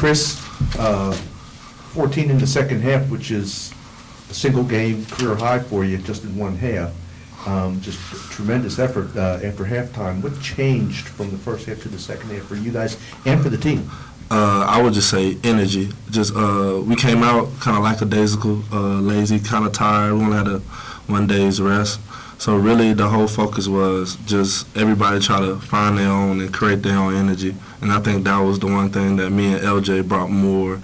Chris, 14 in the second half, which is a single game career high for you just in one half. Just tremendous effort after halftime. What changed from the first half to the second half for you guys and for the team? I would just say energy. Just we came out kind of lackadaisical, lazy, kind of tired. We only had a 1 day's rest. So really the whole focus was just everybody try to find their own and create their own energy. And I think that was the one thing that me and LJ brought more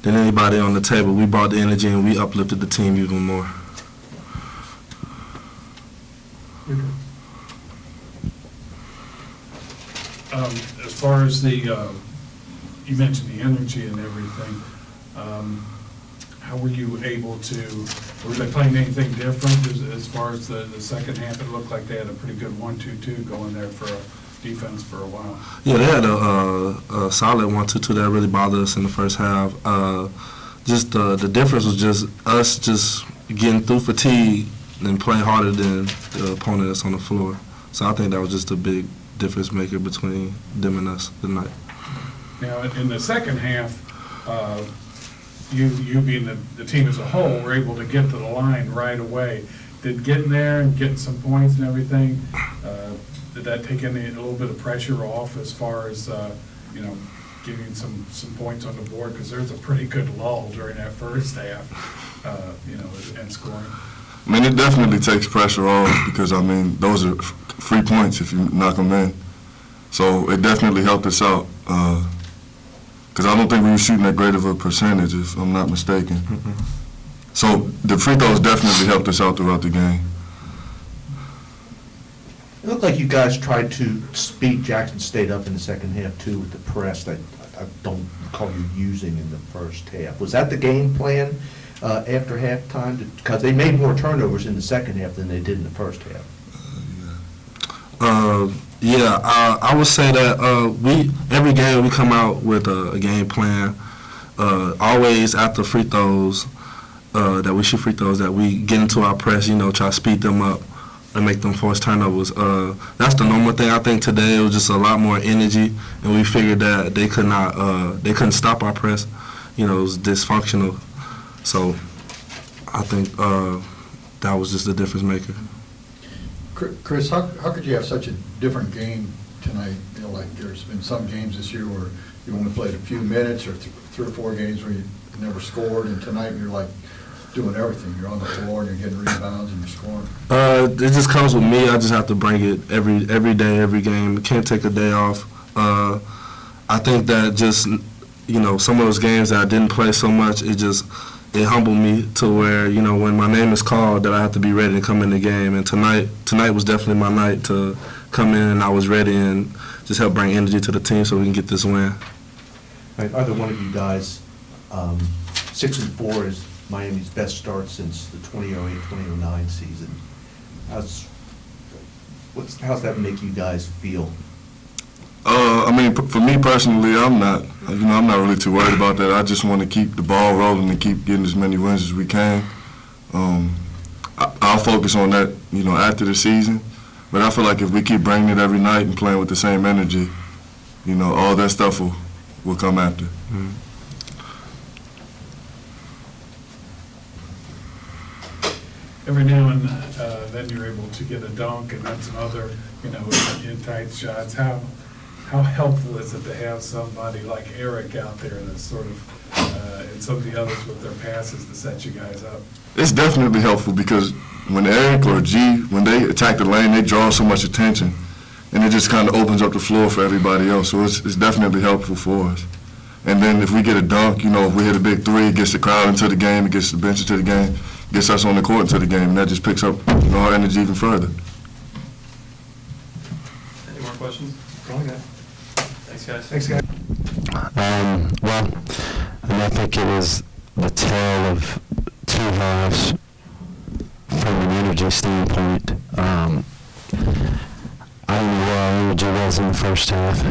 than anybody on the table. We brought the energy and we uplifted the team even more. As far as the, you mentioned the energy and everything, how were you able to, were they playing anything different as far as the second half? It looked like they had a pretty good 1-2-2 going there for a defense for a while. Yeah, they had a solid 1-2-2 that really bothered us in the first half. Just the difference was just us just getting through fatigue and playing harder than the opponent that's on the floor. So I think that was just a big difference maker between them and us tonight. Now, in the second half, you being the team as a whole were able to get to the line right away. Did getting there and getting some points and everything, did that take any a little bit of pressure off as far as getting some points on the board? Because there's a pretty good lull during that first half, and scoring. I mean, it definitely takes pressure off because, I mean, those are free points if you knock them in. So it definitely helped us out because I don't think we were shooting that great of a percentage, if I'm not mistaken. Mm-hmm. So the free throws definitely helped us out throughout the game. It looked like you guys tried to speed Jackson State up in the second half, too, with the press that I don't recall you using in the first half. Was that the game plan after halftime? Because they made more turnovers in the second half than they did in the first half. I would say that every game we come out with a game plan. Always after free throws, that we shoot free throws, that we get into our press, try to speed them up and make them force turnovers. That's the normal thing. I think today it was just a lot more energy, and we figured that they couldn't stop our press. It was dysfunctional. So I think that was just a difference maker. Chris, how could you have such a different game tonight? Like there's been some games this year where you only played a few minutes, or 3 or 4 games where you never scored, and tonight you're like doing everything. You're on the floor and you're getting rebounds and you're scoring. It just comes with me. I just have to bring it every day, every game. Can't take a day off. I think that just some of those games that I didn't play so much, it humbled me to where, when my name is called, that I have to be ready to come in the game. And tonight was definitely my night to come in, and I was ready and just help bring energy to the team so we can get this win. Right, either one of you guys, 6-4 is Miami's best start since the 2008-2009 season. How's that make you guys feel? I mean, for me personally, I'm not really too worried about that. I just want to keep the ball rolling and keep getting as many wins as we can. I'll focus on that, after the season. But I feel like if we keep bringing it every night and playing with the same energy, all that stuff will come after. Mm-hmm. Every now and then you're able to get a dunk and then some other, in-tight shots. How helpful is it to have somebody like Eric out there that's sort of, and some of the others with their passes to set you guys up? It's definitely helpful because when Eric or G, when they attack the lane, they draw so much attention, and it just kind of opens up the floor for everybody else. So it's definitely helpful for us. And then if we get a dunk, if we hit a big 3, it gets the crowd into the game, it gets the bench into the game, gets us on the court into the game, and that just picks up our energy even further. Any more questions? Thanks, guys. Thanks, guys. I think it was the tale of 2 halves from an energy standpoint. I don't know where our energy was in the first half.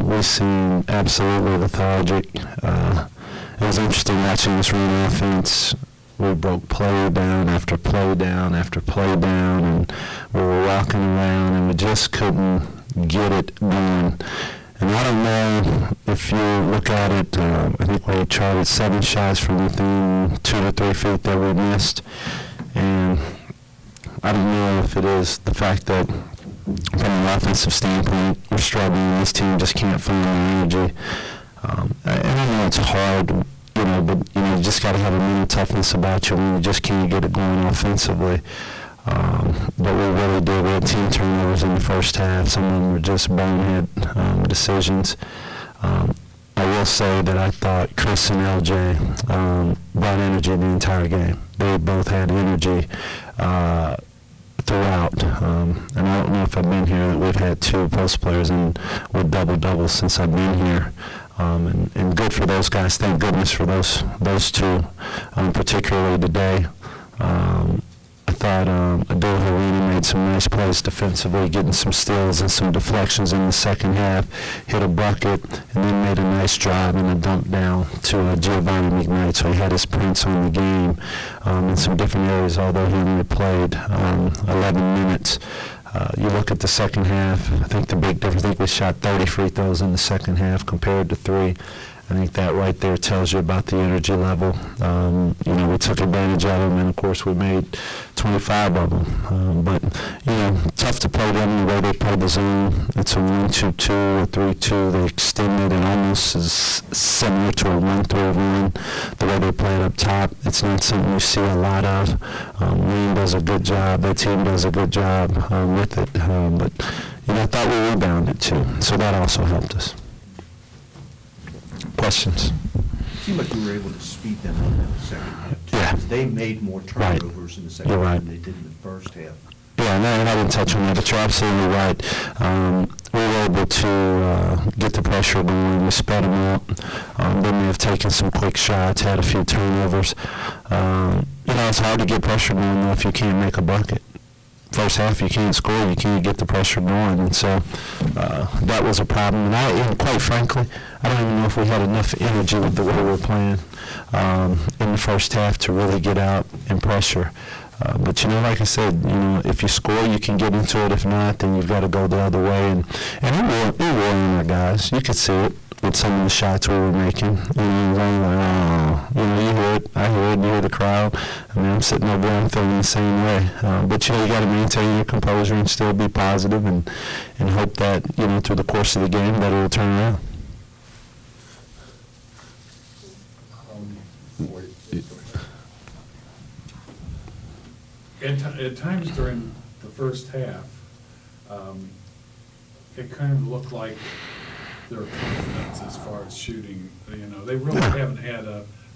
We seemed absolutely lethargic. It was interesting watching this run offense. We broke play down after play down after play down, and we were walking around, and we just couldn't get it done. And I don't know if you look at it, I think we charted 7 shots from within 2 to 3 feet that we missed. And I don't know if it is the fact that from an offensive standpoint, we're struggling. This team just can't find the energy. And I know it's hard, but you just got to have a mental toughness about you when you just can't get it going offensively. But we really did. We had team turnovers in the first half. Some of them were just bonehead decisions. I will say that I thought Chris and LJ brought energy the entire game. They both had energy throughout. And I don't know if I've been here that we've had 2 post players with double-doubles since I've been here. And good for those guys. Thank goodness for those 2, particularly today. I thought Adil Harini made some nice plays defensively, getting some steals and some deflections in the second half, hit a bucket, and then made a nice drive and a dump down to Giovanni McKnight. So he had his prints on the game in some different areas, although he only played 11 minutes. You look at the second half, I think the big difference, I think we shot 30 free throws in the second half compared to 3. I think that right there tells you about the energy level. We took advantage of them, and of course we made 25 of them. But tough to play them the way they played the zone. It's a 1-2-2, a 3-2. They extended it almost as similar to a 1-3-1. The way they played up top, it's not something you see a lot of. Wayne does a good job. That team does a good job with it. But I thought we rebounded too, so that also helped us. Questions? It seemed like you were able to speed them up in the second half, too. Yeah. They made more Right. turnovers in the second You're half right. than they did in the first half. Yeah, and I didn't touch on that, but you're absolutely right. We were able to get the pressure going. We sped them up. They may have taken some quick shots, had a few turnovers. It's hard to get pressure going though if you can't make a bucket. First half, you can't score, you can't get the pressure going, and so that was a problem. And quite frankly, I don't even know if we had enough energy with the way we were playing in the first half to really get out and pressure. But like I said, if you score, you can get into it. If not, then you've got to go the other way. And it wore on our guys. You could see it with some of the shots we were making. You hear it, I hear it, you hear the crowd. I'm sitting over there, I'm feeling the same way. But you got to maintain your composure and still be positive and hope that through the course of the game that it will turn around. At times during the first half, it kind of looked like their confidence as far as shooting. They really haven't had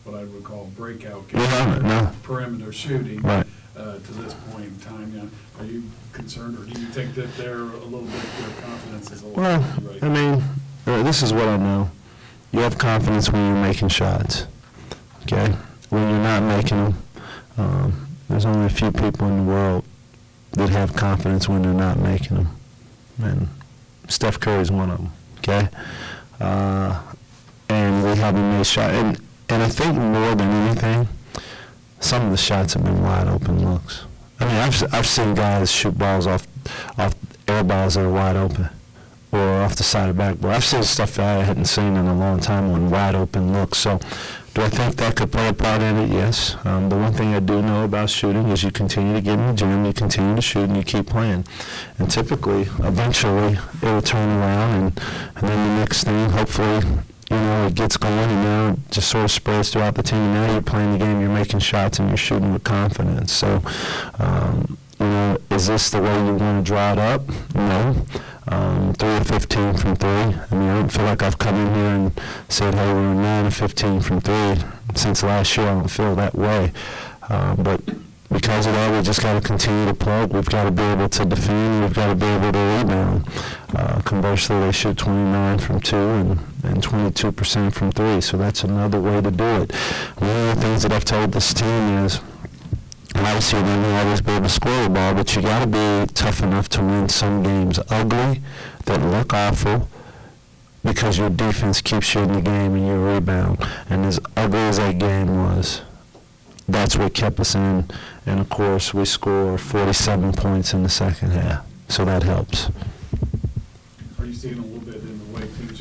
what I would call breakout game, No. perimeter shooting Right. To this point in time. Are you concerned, or do you think that they're a little bit, their confidence is a little Well, right? I mean, this is what I know. You have confidence when you're making shots, okay? When you're not making them, there's only a few people in the world that have confidence when they're not making them, and Steph Curry's one of them, okay? And we haven't made shots, and I think more than anything, some of the shots have been wide open looks. I mean, I've seen guys shoot balls off air balls that are wide open, or off the side of backboard. I've seen stuff that I hadn't seen in a long time on wide open looks. So, do I think that could play a part in it? Yes. The one thing I do know about shooting is you continue to get in the gym, you continue to shoot, and you keep playing. And typically, eventually, it will turn around, and then the next thing, hopefully, it gets going, and now it just sort of spreads throughout the team. And now you're playing the game, you're making shots, and you're shooting with confidence. So, is this the way you want to draw it up? No. 3 of 15 from 3. I mean, I don't feel like I've come in here and said, hey, we were 9 of 15 from 3. Since last year, I don't feel that way. But because of that, we just got to continue to plug. We've got to be able to defend. We've got to be able to rebound. Conversely, they shoot 29 from 2 and 22% from 3. So that's another way to do it. One of the things that I've told this team is, obviously, you're not always be able to score the ball, but you got to be tough enough to win some games ugly that look awful because your defense keeps you in the game and you rebound. And as ugly as that game was, that's what kept us in. And, of course, we scored 47 points in the second half. So that helps. Are you seeing a little bit in the way teams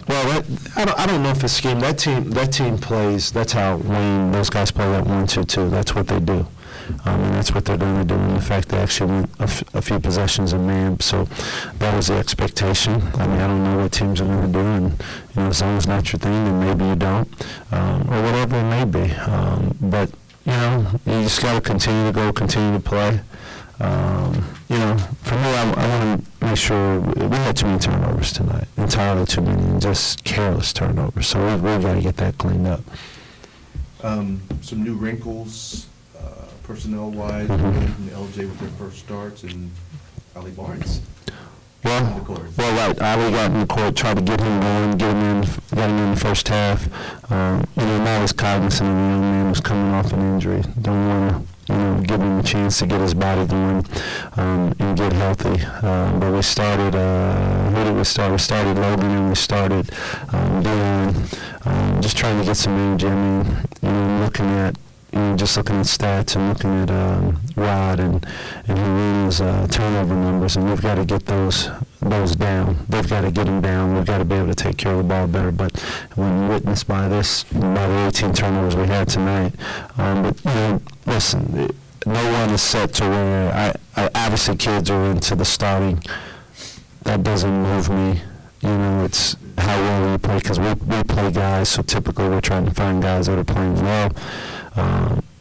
Well, I don't know if it's scheme. That team plays. That's how Wayne. Those guys play that 1-2-2. That's what they do, and that's what they're going to do. And the fact they actually went a few possessions in man, so that was the expectation. I mean, I don't know what teams are going to do, and as long as not your thing, then maybe you don't, or whatever it may be. But you just got to continue to go, continue to play. For me, I want to make sure we had too many turnovers tonight, entirely too many, and just careless turnovers. So we've got to get that cleaned up. Some new wrinkles, personnel-wise, Mhm. LJ with their first starts, and Ali Barnes. Well, right. Ali got in the court, tried to get him going, got him in the first half. I'm always cognizant of the young man who's coming off an injury. Don't want to, give him a chance to get his body going and get healthy. But we started, who did we start? We started Logan and we started Dion. Just trying to get some energy. I mean, looking at stats and looking at Rod and Haruna's turnover numbers, and we've got to get those down. They've got to get them down. We've got to be able to take care of the ball better. But when witnessed by the 18 turnovers we had tonight, but listen, no one is set to where I obviously kids are into the starting. That doesn't move me. It's how well we play, because we play guys, so typically we're trying to find guys that are playing well.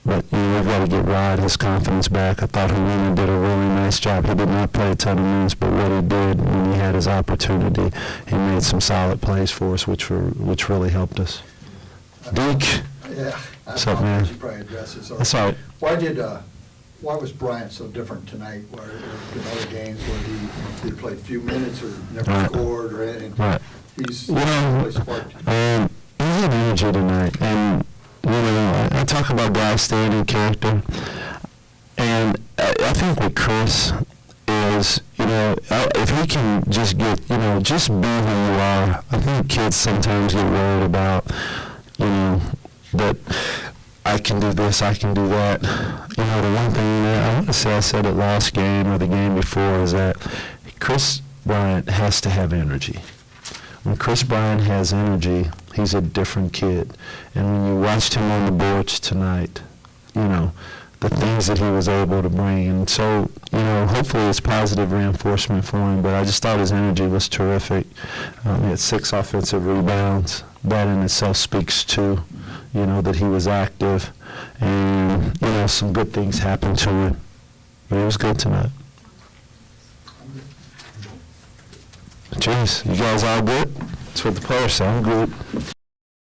But we've got to get Rod his confidence back. I thought Haruna did a really nice job. He did not play a ton of minutes, but what he did when he had his opportunity, he made some solid plays for us, which really helped us. Deke. Yeah. What's up, man? You probably address this. That's all right. Why was Bryant so different tonight, where in other games where he played a few minutes or never Right. scored or anything? Right. He's really sparked. He had energy tonight, and I talk about guys staying in character, and I think with Chris is, if he can just get, just be who you are. I think kids sometimes get worried about, that I can do this, I can do that. The one thing that I want to say, I said it last game or the game before, is that Chris Bryant has to have energy. When Chris Bryant has energy, he's a different kid. And when you watched him on the boards tonight, the things that he was able to bring. And so, hopefully it's positive reinforcement for him, but I just thought his energy was terrific. He had 6 offensive rebounds. That in itself speaks to, that he was active. And, some good things happened to him. But he was good tonight. Jeez, you guys all good? That's what the players say. I'm good.